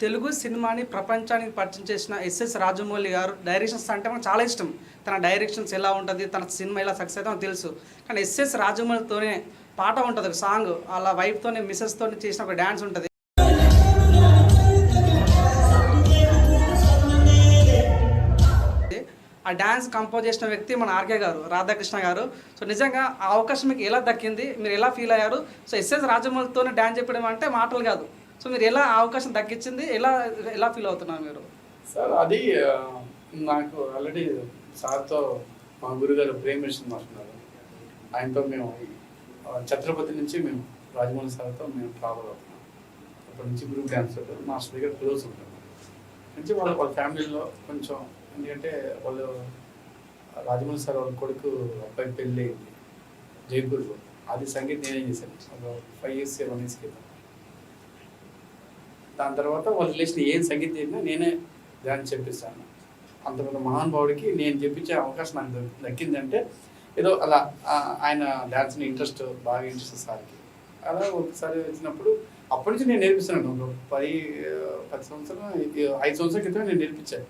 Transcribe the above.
తెలుగు సినిమాని ప్రపంచానికి పరిచయం చేసిన ఎస్ఎస్ రాజమౌళి గారు డైరెక్షన్స్ అంటే మనకు చాలా ఇష్టం. తన డైరెక్షన్స్ ఎలా ఉంటుంది, తన సినిమా ఎలా సక్సెస్ అవుతుందో మనకు తెలుసు. కానీ ఎస్ఎస్ రాజమౌళితోనే పాట ఉంటుంది, ఒక సాంగ్ అలా వైఫ్తోనే మిస్సెస్తోనే చేసిన ఒక డ్యాన్స్ ఉంటుంది. ఆ డ్యాన్స్ కంపోజ్ చేసిన వ్యక్తి మన ఆర్కే గారు, రాధాకృష్ణ గారు. సో నిజంగా ఆ అవకాశం మీకు ఎలా దక్కింది, మీరు ఎలా ఫీల్ అయ్యారు? సో ఎస్ఎస్ రాజమౌళితోనే డ్యాన్స్ చెప్పడం అంటే మాటలు కాదు. సో మీరు ఎలా ఆ అవకాశం దక్కించింది, ఎలా ఎలా ఫీల్ అవుతున్నారు మీరు? సార్ అది నాకు ఆల్రెడీ సార్తో మా గురుగారు ప్రేమేశ్వర మాస్టర్, ఆయనతో మేము ఛత్రపతి నుంచి మేము రాజమౌళి సార్తో మేము ట్రావెల్ అవుతున్నాం. అప్పటి నుంచి గ్రూప్ డ్యాన్స్ మాస్టర్ దగ్గర క్లోజ్ ఉంటాం నుంచి వాళ్ళ ఫ్యామిలీలో కొంచెం. ఎందుకంటే వాళ్ళు రాజమౌళి సార్ వాళ్ళ కొడుకు అబ్బాయి పెళ్ళి అయింది జైపూర్లో. అది సంగీతం నేనేం చేశాను ఒక 5 years 7 years క్రితం. దాని తర్వాత వాళ్ళ రిలేషన్ ఏం సంగీతం చేసినా నేనే డ్యాన్స్ చెప్పిస్తాను. అంతమంది మహానుభావుడికి నేను చెప్పించే అవకాశం నాకు దక్కిందంటే ఏదో అలా ఆయన డ్యాన్స్ని బాగా ఇంట్రెస్ట్ సార్కి. అలా ఒకసారి వచ్చినప్పుడు అప్పటి నుంచి నేను నేర్పిస్తున్నాను. ఒక 10 సంవత్సరాలు 5 సంవత్సరాల క్రితం నేను నేర్పించాను.